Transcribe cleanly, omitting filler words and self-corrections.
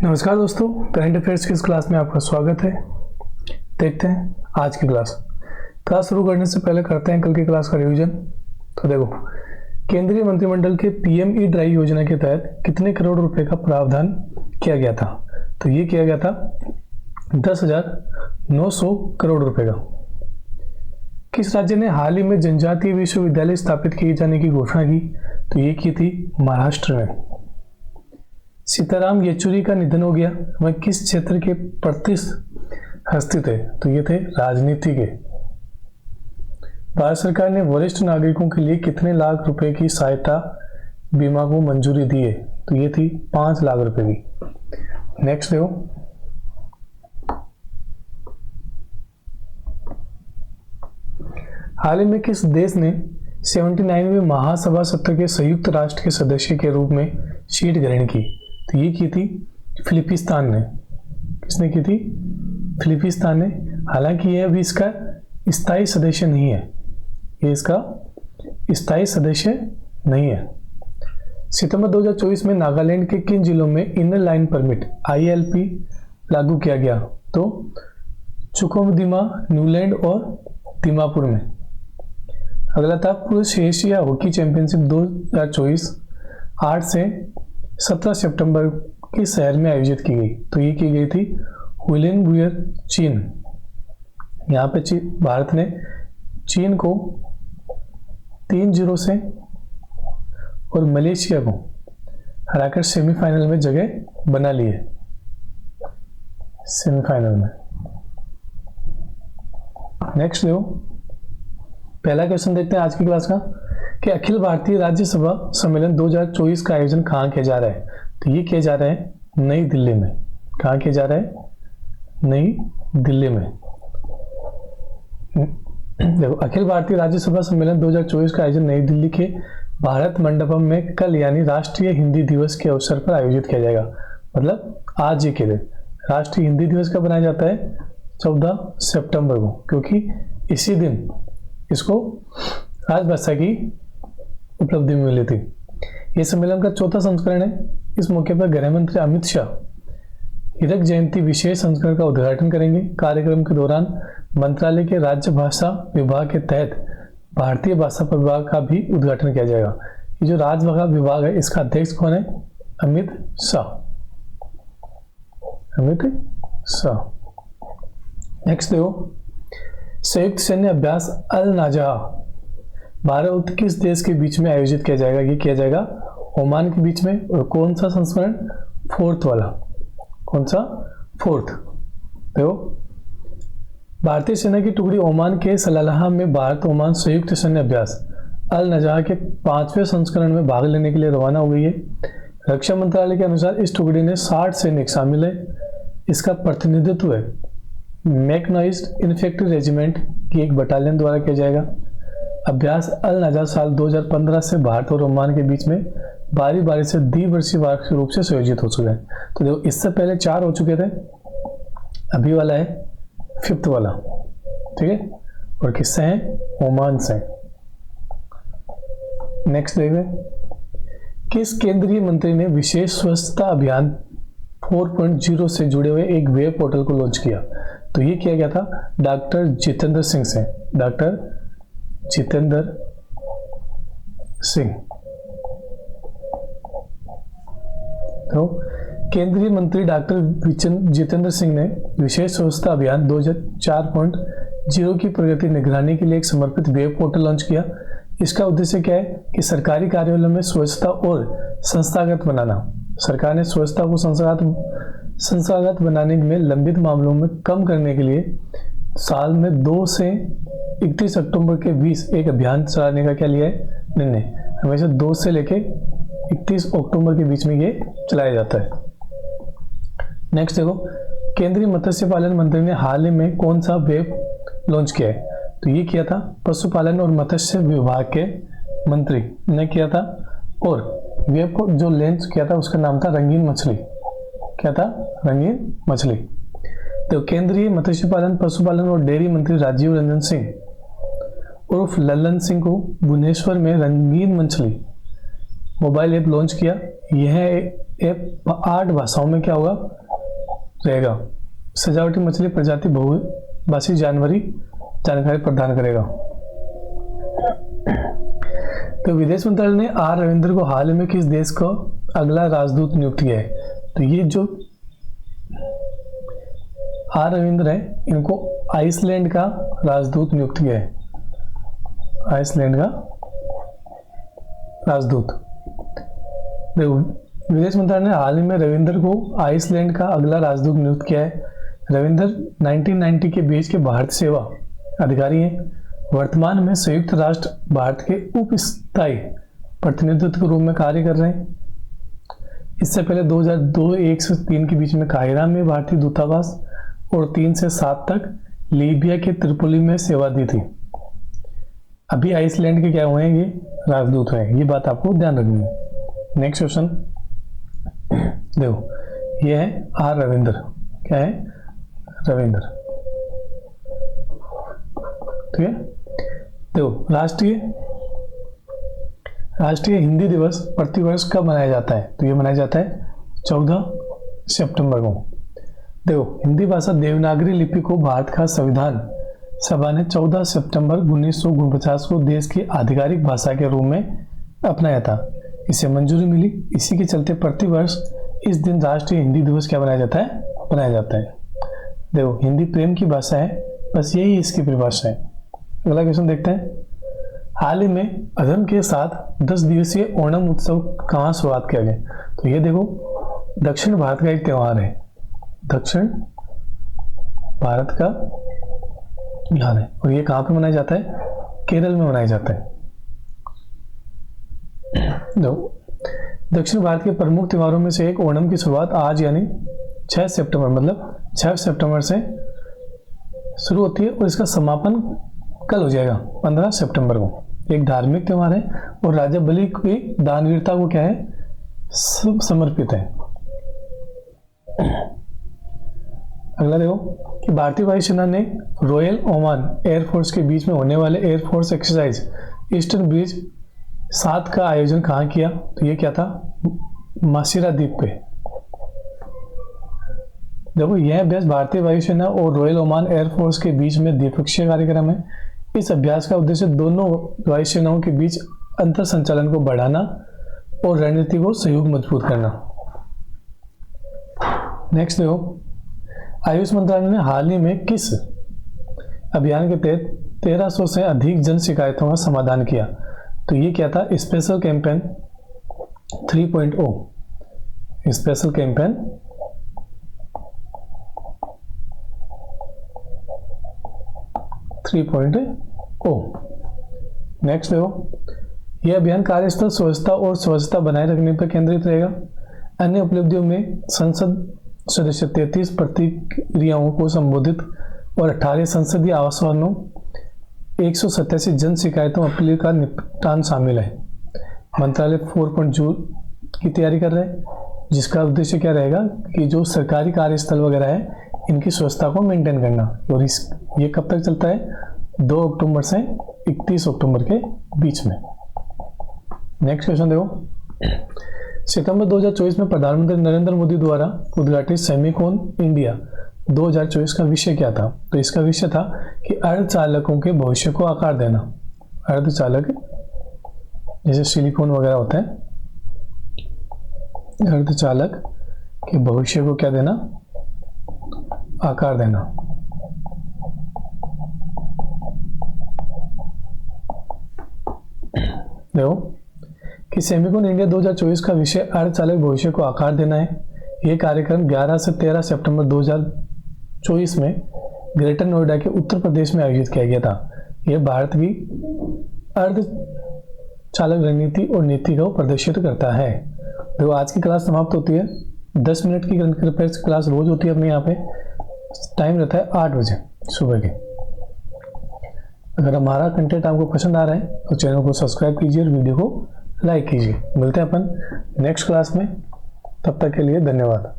नमस्कार दोस्तों, current affairs की इस क्लास में आपका स्वागत है। देखते हैं आज की क्लास शुरू करने से पहले करते हैं कल की क्लास का रिवीजन। तो देखो, केंद्रीय मंत्रिमंडल के पीएमई ड्राई योजना के तहत कितने करोड़ रुपए का प्रावधान किया गया था? तो ये किया गया था 10,900 करोड़ रुपए का। किस राज्य ने हाल ही में जनजातीय विश्वविद्यालय स्थापित किए जाने की घोषणा की? तो ये की थी महाराष्ट्र में। सीताराम येचुरी का निधन हो गया, वह किस क्षेत्र के प्रतिष्ठित हस्ती थे? तो ये थे राजनीति के। भारत सरकार ने वरिष्ठ नागरिकों के लिए कितने लाख रुपए की सहायता बीमा को मंजूरी दी है? तो ये थी 5 लाख रुपए की। नेक्स्ट देखो, हाल ही में किस देश ने 79वें महासभा सत्र के संयुक्त राष्ट्र के सदस्य के रूप में सीट ग्रहण की? तो ये की थी फिलिपिस्तान ने। किसने की थी? फिलिपिस्तान ने। हालांकि यह अभी इसका स्थायी सदस्य नहीं है, ये इसका स्थायी सदस्य नहीं है। सितंबर 2024 में नागालैंड के किन जिलों में इनर लाइन परमिट ILP लागू किया गया? तो चुकोमदिमा, न्यूलैंड और दीमापुर में। अगला था पुरुष एशिया हॉकी चैंपियनशिप 2024 8 से 17 सितंबर के शहर में आयोजित की गई। तो ये की गई थी हुइलिनबुयर, चीन। यहाँ पे भारत ने चीन को 3-0 से और मलेशिया को हराकर सेमीफाइनल में जगह बना ली है। सेमीफाइनल में। नेक्स्ट देखो, पहला क्वेश्चन देखते हैं आज की क्लास का कि अखिल भारतीय राज्यसभा सम्मेलन 2024 का आयोजन कहाँ किया जा रहा है? तो ये किया जा रहा है नई दिल्ली में। कहाँ किया जा रहा है? नई दिल्ली में। देखो, अखिल भारतीय राज्यसभा सम्मेलन 2024 का आयोजन नई दिल्ली के भारत मंडपम में कल यानी राष्ट्रीय हिंदी दिवस के अवसर पर आयोजित किया जाएगा। मतलब आज ही के दिन। राष्ट्रीय हिंदी दिवस कब बनाया जाता है? 14 सितंबर को, क्योंकि इसी दिन इसको राजभाषा की उपलब्धि मिली थी। यह सम्मेलन का 4था संस्करण है। इस मौके पर गृह मंत्री अमित शाह हीरक जयंती विशेष संस्करण का उद्घाटन करेंगे। कार्यक्रम के दौरान मंत्रालय के राज्य भाषा विभाग के तहत भारतीय भाषा विभाग का भी उद्घाटन किया जाएगा। ये जो राजभाषा विभाग है, इसका अध्यक्ष कौन है? अमित शाह। अमित शाह। नेक्स्ट देखो, संयुक्त सैन्य अभ्यास अल नाजहा भारत किस देश के बीच में आयोजित किया जाएगा? ये किया जाएगा ओमान के बीच में। और कौन सा संस्करण? 4th वाला। कौन सा? 4th। देखो, भारतीय सेना की टुकड़ी ओमान के सलालाह में भारत ओमान संयुक्त सैन्य अभ्यास अल नाजहा के 5वें संस्करण में भाग लेने के लिए रवाना हो गई है। रक्षा मंत्रालय के अनुसार इस टुकड़ी में 60 सैनिक शामिल है। इसका प्रतिनिधित्व है मैकेनाइज्ड इन्फेंट्री रेजिमेंट की एक बटालियन द्वारा किया जाएगा। अभ्यास अल नाजहा साल 2015 से भारत और ओमान के बीच में बारी बारी से द्विवर्षीय वार्षिक रूप से संयोजित हो चुका है। तो देखो, इससे पहले 4 हो चुके थे, अभी वाला है 5th वाला। ठीक है, और किससे हैं? ओमान से। नेक्स्ट देखते हैं, किस केंद्रीय मंत्री ने विशेष स्वच्छता अभियान 4.0 से जुड़े हुए एक वेब पोर्टल को लॉन्च किया? तो ये किया गया था डॉक्टर जितेंद्र सिंह से। डॉक्टर जितेंद्र सिंह। तो केंद्रीय मंत्री डॉक्टर जितेंद्र सिंह ने विशेष स्वच्छता अभियान 2004.0 की प्रगति निगरानी के लिए एक समर्पित वेब पोर्टल लॉन्च किया। इसका उद्देश्य क्या है कि सरकारी कार्यालयों में स्वच्छता और संस्थागत बनाना। सरकार ने स्वच्छता को संस्थागत बनाने में लंबित मामलों में कम करने के लिए साल में 2 से 31 अक्टूबर के बीच एक अभियान चलाने का क्या लिया है? निर्णय। हमेशा 2 से लेके 31 अक्टूबर के बीच में ये चलाया जाता है। नेक्स्ट देखो, केंद्रीय मत्स्य पालन मंत्री ने हाल ही में कौन सा वेब लॉन्च किया है? तो ये किया था पशुपालन और मत्स्य विभाग के मंत्री ने किया था। और वेब को जो लॉन्च किया था उसका नाम था रंगीन मछली। क्या था? रंगीन मछली। तो केंद्रीय मत्स्य पालन, पशुपालन और डेयरी मंत्री राजीव रंजन सिंह उर्फ लल्लन सिंह को भुवनेश्वर में रंगीन मछली मोबाइल ऐप लॉन्च किया। यह ये 8 भाषाओं में क्या होगा रहेगा। सजावटी मछली प्रजाति बहुभाषी जानवरी जानकारी प्रदान करेगा। तो विदेश मंत्रालय ने आर रविंद्र को हाल में किस देश का अगला राजदूत नियुक्त किया है? तो ये जो आर रविंद्र है इनको आइसलैंड का राजदूत नियुक्त किया है। आइसलैंड का राजदूत। देखो विदेश मंत्रालय ने हाल ही में रविंद्र को आइसलैंड का अगला राजदूत नियुक्त किया है। रविंद्र 1990 के बीच के भारतीय सेवा अधिकारी हैं। वर्तमान में संयुक्त राष्ट्र भारत के उप स्थायी प्रतिनिधित्व के रूप में कार्य कर रहे हैं। इससे पहले 2002-1 से 3 के बीच में काहिरा में भारतीय दूतावास और 3 से 7 तक लीबिया के त्रिपोली में सेवा दी थी। अभी आइसलैंड के क्या हुए हैं, ये राजदूत हैं। ये बात आपको ध्यान रखनी है। नेक्स्ट क्वेश्चन देखो, ये है आर रविंद्र। क्या है? रविंद्र। ठीक है। देखो राष्ट्रीय हिंदी दिवस प्रतिवर्ष कब मनाया जाता है? तो ये मनाया जाता है 14 सितंबर को। देखो हिंदी भाषा देवनागरी लिपि को भारत का संविधान सभा ने 14 सितंबर 1949 को देश की आधिकारिक भाषा के रूप में अपनाया था। इसे मंजूरी मिली। इसी के चलते प्रतिवर्ष इस दिन राष्ट्रीय हिंदी दिवस क्या बनाया जाता है। देखो हिंदी प्रेम की भाषा है, बस यही इसकी परिभाषा है। अगला क्वेश्चन देखते हैं। हाल ही में अधम के साथ 10 दिवसीय ओणम उत्सव कहाँ शुरुआत किया गया? तो ये देखो दक्षिण भारत का एक त्यौहार है। दक्षिण भारत का त्योहार है और ये कहाँ पे मनाया जाता है? केरल में मनाया जाता है। दक्षिण भारत के प्रमुख त्योहारों में से एक ओणम की शुरुआत आज यानी 6 सितंबर मतलब 6 सितंबर से शुरू होती है और इसका समापन कल हो जाएगा 15 सितंबर को। एक धार्मिक त्योहार है और राजा बलि की दानवीरता को क्या है? समर्पित है। अगला देखो कि भारतीय वायुसेना ने रॉयल ओमान एयरफोर्स के बीच में होने वाले एयरफोर्स एक्सरसाइज ईस्टर्न ब्रिज 7 का आयोजन कहाँ किया? तो ये क्या था? मासिरा द्वीप पे। देखो यह अभ्यास भारतीय वायुसेना और रॉयल ओमान एयरफोर्स के बीच में द्विपक्षीय कार्यक्रम है। इस अभ्यास का उद्देश्य दोनों वायुसेनाओं के बीच अंतर संचालन को बढ़ाना और रणनीति को सहयोग मजबूत करना। नेक्स्ट देखो, आयुष मंत्रालय ने हाल ही में किस अभियान के तहत 1300 से अधिक जन शिकायतों का समाधान किया? तो ये क्या था? Special campaign 3.0। Special campaign 3.0। Next देखो, यह अभियान कार्यस्थल स्वच्छता और स्वच्छता बनाए रखने पर केंद्रित रहेगा। अन्य उपलब्धियों में संसद सदस्य 33 प्रतिक्रियाओं को संबोधित और 18 संसदीय आवासों 187 जन शिकायतों अपील का निपटान शामिल है। मंत्रालय 4.0 की तैयारी कर रहे हैं, जिसका उद्देश्य क्या रहेगा कि जो सरकारी कार्यस्थल वगैरह है इनकी स्वच्छता को मेंटेन करना। और ये कब तक चलता है? 2 अक्टूबर से 31 अक्टूबर के बीच में। नेक्स्ट क्वेश्चन देखो, सितंबर 2024 में प्रधानमंत्री नरेंद्र मोदी द्वारा उद्घाटित सेमिकॉन इंडिया 2024 का विषय क्या था? तो इसका विषय था कि अर्धचालकों के भविष्य को आकार देना। अर्धचालक जैसे सिलिकॉन वगैरह होता है, अर्धचालक के भविष्य को क्या देना? आकार देना। देखो कि सेमिकॉन इंडिया 2024 का विषय अर्धचालक भविष्य को आकार देना है। यह कार्यक्रम 11 से 13 सितंबर 2024 में ग्रेटर नोएडा के उत्तर प्रदेश में आयोजित किया गया था। यह भारत की अर्धचालक रणनीति और नीति को प्रदर्शित करता है। देखो आज की क्लास समाप्त होती है। 10 मिनट की करंट अफेयर्स क्लास रोज होती है अपने यहाँ पे। टाइम रहता है 8 बजे सुबह के। अगर हमारा कंटेंट आपको पसंद आ रहा है तो चैनल को सब्सक्राइब कीजिए और वीडियो को लाइक कीजिए। मिलते हैं अपन नेक्स्ट क्लास में, तब तक के लिए धन्यवाद।